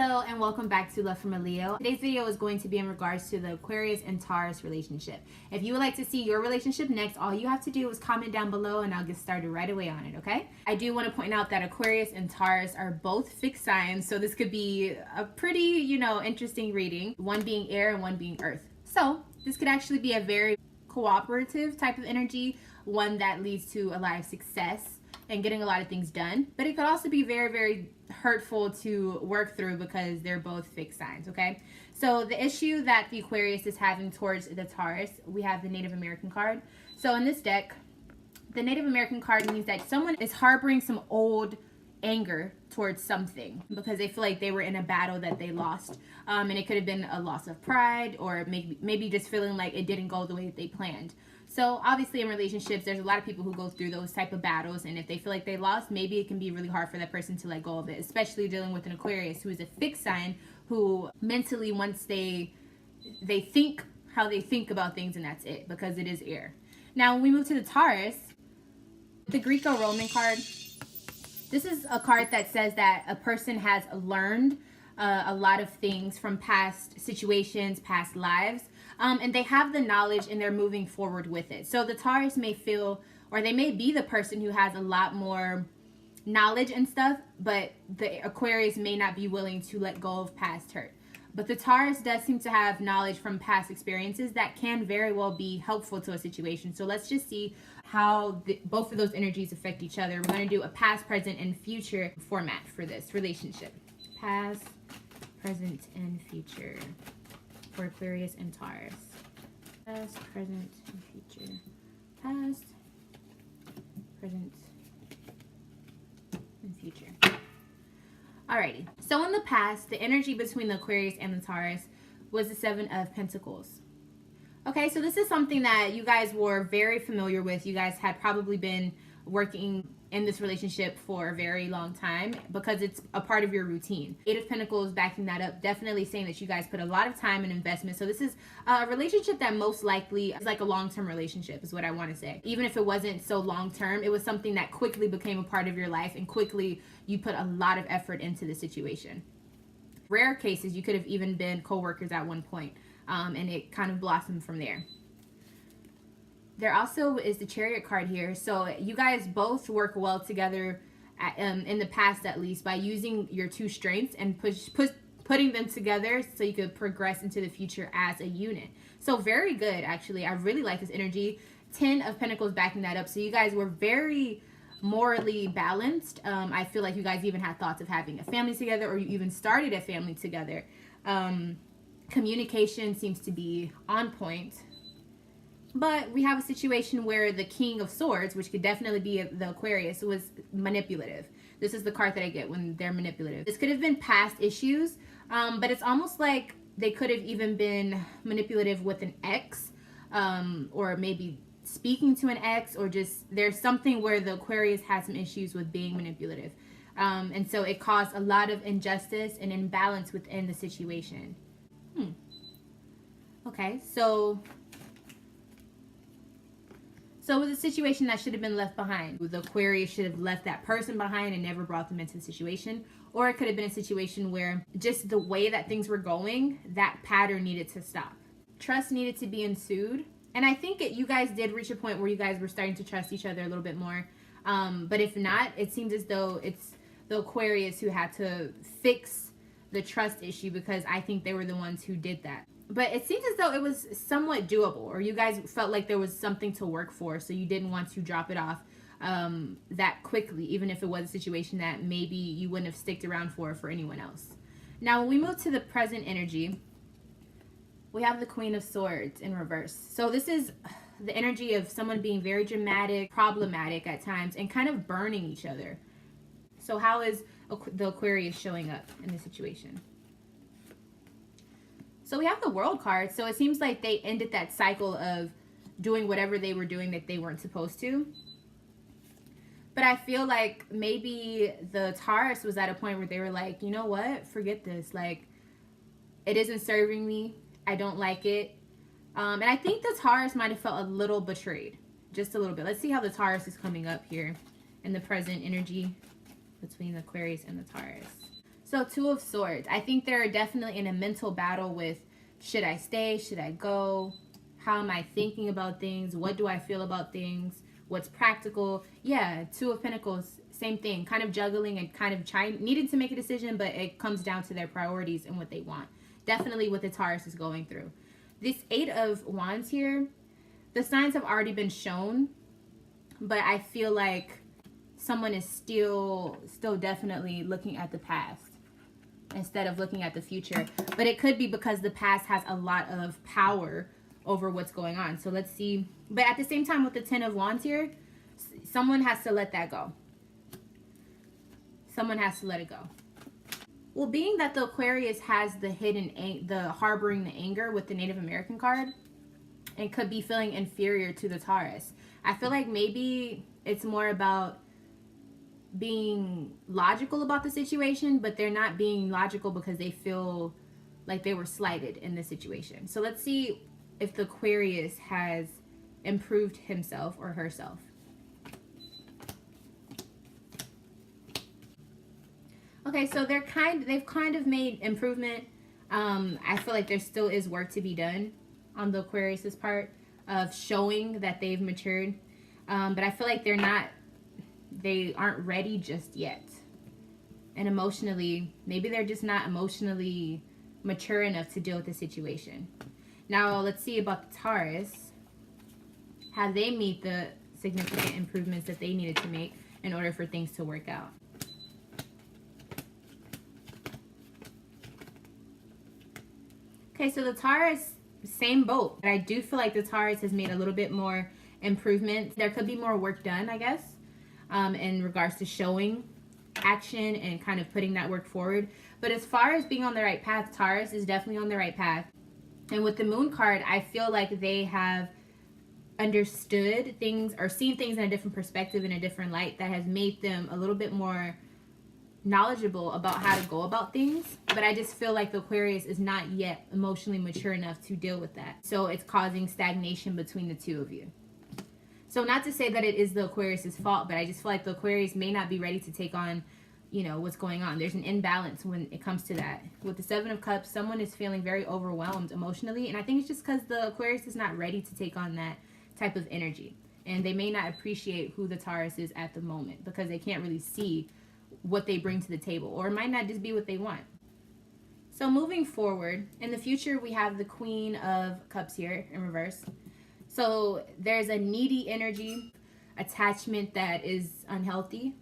Hello and welcome back to Love from a Leo. Today's video is going to be in regards to the Aquarius and Taurus relationship. If you would like to see your relationship next, all you have to do is comment down below and I'll get started right away on it, okay? I do want to point out that Aquarius and Taurus are both fixed signs, so this could be a pretty, interesting reading. One being air and one being earth. So this could actually be a very cooperative type of energy, one that leads to a lot of success and getting a lot of things done, but it could also be very, very hurtful to work through because they're both fixed signs, okay? So the issue that the Aquarius is having towards the Taurus, we have the Native American card. So in this deck, the Native American card means that someone is harboring some old anger towards something because they feel like they were in a battle that they lost, and it could have been a loss of pride or maybe just feeling like it didn't go the way that they planned. So obviously in relationships, there's a lot of people who go through those type of battles, and if they feel like they lost, maybe it can be really hard for that person to let go of it, especially dealing with an Aquarius who is a fixed sign, who mentally, once they think how they think about things, and that's it, because it is air. Now when we move to the Taurus, the Greco-Roman card, this is a card that says that a person has learned a lot of things from past situations, past lives, and they have the knowledge and they're moving forward with it. So the Taurus may feel, or they may be the person who has a lot more knowledge and stuff, but the Aquarius may not be willing to let go of past hurt. But the Taurus does seem to have knowledge from past experiences that can very well be helpful to a situation. So let's just see how both of those energies affect each other. We're going to do a past, present, and future format for this relationship. Past, present, and future for Aquarius and Taurus. Past, present, and future. Past, present, and future. Alrighty, so in the past, the energy between the Aquarius and the Taurus was the Seven of Pentacles. Okay, so this is something that you guys were very familiar with. You guys had probably been working in this relationship for a very long time because it's a part of your routine. Eight of Pentacles backing that up, definitely saying that you guys put a lot of time and investment. So this is a relationship that most likely is like a long-term relationship is what I want to say. Even if it wasn't so long-term, it was something that quickly became a part of your life and quickly you put a lot of effort into the situation. Rare cases, you could have even been co-workers at one point, and it kind of blossomed from there. There also is the Chariot card here. So you guys both work well together in the past, at least, by using your two strengths and putting them together so you could progress into the future as a unit. So very good, actually. I really like this energy. 10 of Pentacles backing that up. So you guys were very morally balanced. I feel like you guys even had thoughts of having a family together, or you even started a family together. Communication seems to be on point. But we have a situation where the King of Swords, which could definitely be the Aquarius, was manipulative. This is the card that I get when they're manipulative. This could have been past issues, but it's almost like they could have even been manipulative with an ex, or maybe speaking to an ex, or just there's something where the Aquarius had some issues with being manipulative. And so it caused a lot of injustice and imbalance within the situation. Okay, so it was a situation that should have been left behind. The Aquarius should have left that person behind and never brought them into the situation. Or it could have been a situation where just the way that things were going, that pattern needed to stop. Trust needed to be ensued. And I think you guys did reach a point where you guys were starting to trust each other a little bit more. But if not, it seems as though it's the Aquarius who had to fix the trust issue, because I think they were the ones who did that. But it seems as though it was somewhat doable, or you guys felt like there was something to work for, so you didn't want to drop it off that quickly, even if it was a situation that maybe you wouldn't have sticked around for anyone else. Now, when we move to the present energy, we have the Queen of Swords in reverse. So this is the energy of someone being very dramatic, problematic at times, and kind of burning each other. So how is the Aquarius showing up in this situation? So we have the World card. So it seems like they ended that cycle of doing whatever they were doing that they weren't supposed to. But I feel like maybe the Taurus was at a point where they were like, you know what? Forget this. Like, it isn't serving me. I don't like it. And I think the Taurus might have felt a little betrayed. Just a little bit. Let's see how the Taurus is coming up here in the present energy between the Aquarius and the Taurus. So Two of Swords. I think they're definitely in a mental battle with, should I stay? Should I go? How am I thinking about things? What do I feel about things? What's practical? Yeah, Two of Pentacles, same thing. Kind of juggling and kind of needing to make a decision, but it comes down to their priorities and what they want. Definitely what the Taurus is going through. This Eight of Wands here, the signs have already been shown, but I feel like someone is still definitely looking at the past instead of looking at the future. But it could be because the past has a lot of power over what's going on. So let's see. But at the same time, with the Ten of Wands here, someone has to let that go. Someone has to let it go. Well, being that the Aquarius has the harboring the anger with the Native American card, and could be feeling inferior to the Taurus, I feel like maybe it's more about being logical about the situation, but they're not being logical because they feel like they were slighted in the situation. So let's see if the Aquarius has improved himself or herself. Okay, so they've kind of made improvement. I feel like there still is work to be done on the Aquarius's part of showing that they've matured. But I feel like they aren't ready just yet. And emotionally, maybe they're just not emotionally mature enough to deal with the situation. Now, let's see about the Taurus. Have they made the significant improvements that they needed to make in order for things to work out? Okay, so the Taurus, same boat. But I do feel like the Taurus has made a little bit more improvement. There could be more work done, I guess, in regards to showing action and kind of putting that work forward. But as far as being on the right path, Taurus is definitely on the right path. And with the Moon card, I feel like they have understood things or seen things in a different perspective, in a different light, that has made them a little bit more knowledgeable about how to go about things. But I just feel like the Aquarius is not yet emotionally mature enough to deal with that. So it's causing stagnation between the two of you. So not to say that it is the Aquarius's fault, but I just feel like the Aquarius may not be ready to take on, you know, what's going on. There's an imbalance when it comes to that. With the Seven of Cups, someone is feeling very overwhelmed emotionally. And I think it's just because the Aquarius is not ready to take on that type of energy. And they may not appreciate who the Taurus is at the moment because they can't really see what they bring to the table. Or it might not just be what they want. So moving forward, in the future, we have the Queen of Cups here in reverse. So there's a needy energy, attachment that is unhealthy.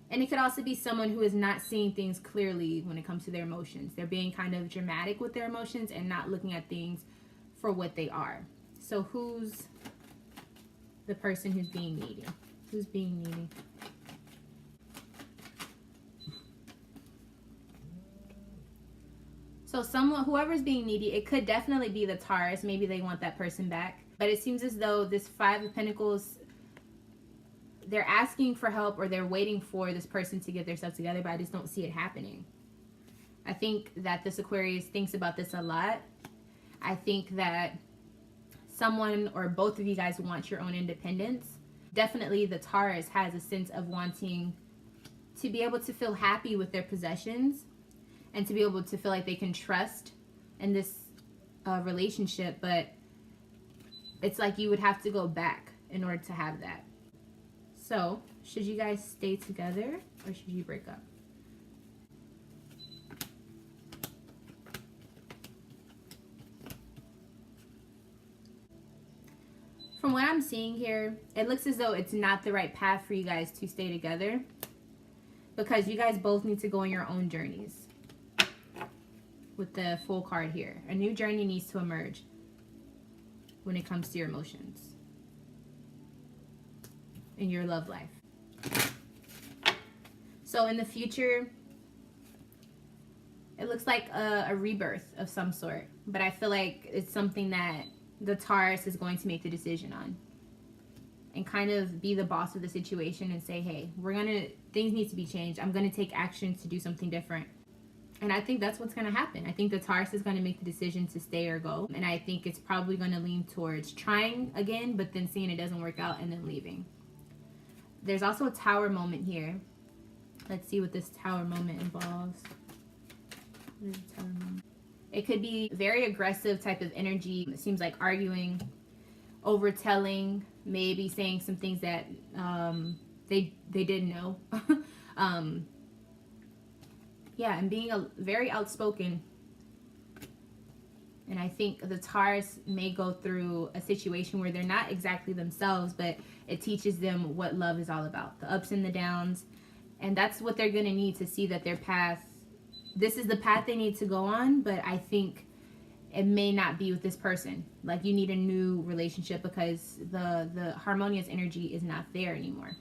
And it could also be someone who is not seeing things clearly when it comes to their emotions. They're being kind of dramatic with their emotions and not looking at things for what they are. So who's the person who's being needy? Who's being needy? So whoever's being needy, it could definitely be the Taurus. Maybe they want that person back. But it seems as though this Five of Pentacles, they're asking for help or they're waiting for this person to get themselves together, but I just don't see it happening. I think that this Aquarius thinks about this a lot. I think that someone or both of you guys want your own independence. Definitely the Taurus has a sense of wanting to be able to feel happy with their possessions and to be able to feel like they can trust in this relationship, but it's like you would have to go back in order to have that. So, should you guys stay together or should you break up? From what I'm seeing here, it looks as though it's not the right path for you guys to stay together because you guys both need to go on your own journeys. With the Fool card here, a new journey needs to emerge when it comes to your emotions in your love life. So in the future, it looks like a rebirth of some sort, but I feel like it's something that the Taurus is going to make the decision on and kind of be the boss of the situation and say, hey, things need to be changed. I'm going to take action to do something different. And I think that's what's going to happen. I think the Taurus is going to make the decision to stay or go. And I think it's probably going to lean towards trying again, but then seeing it doesn't work out and then leaving. There's also a Tower moment here. Let's see what this Tower moment involves. It could be very aggressive type of energy. It seems like arguing, overtelling, maybe saying some things that they didn't know. Yeah, and being very outspoken. And I think the Taurus may go through a situation where they're not exactly themselves, but it teaches them what love is all about, the ups and the downs. And that's what they're going to need to see that their path, this is the path they need to go on. But I think it may not be with this person. Like, you need a new relationship because the harmonious energy is not there anymore.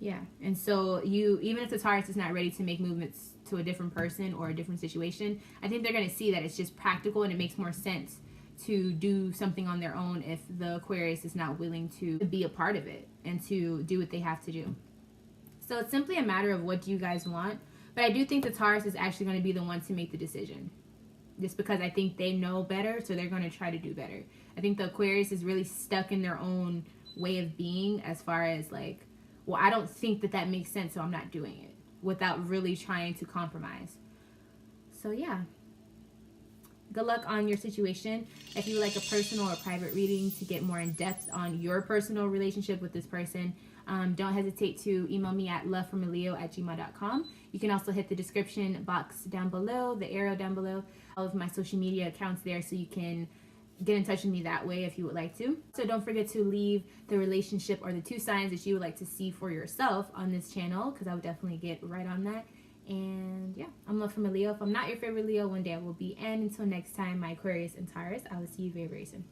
Yeah. And so even if the Taurus is not ready to make movements to a different person or a different situation, I think they're going to see that it's just practical and it makes more sense to do something on their own if the Aquarius is not willing to be a part of it and to do what they have to do. So it's simply a matter of what do you guys want. But I do think the Taurus is actually going to be the one to make the decision. Just because I think they know better, so they're going to try to do better. I think the Aquarius is really stuck in their own way of being as far as like, well, I don't think that makes sense, so I'm not doing it, without really trying to compromise. So yeah. Good luck on your situation. If you would like a personal or private reading to get more in depth on your personal relationship with this person, don't hesitate to email me at loveformaleo@gmail.com. You can also hit the description box down below, the arrow down below, all of my social media accounts there, so you can get in touch with me that way if you would like to. So don't forget to leave the relationship or the 2 signs that you would like to see for yourself on this channel, because I would definitely get right on that. And yeah, I'm Love from a Leo. If I'm not your favorite Leo, one day I will be. And until next time, my Aquarius and Taurus, I will see you very, very soon.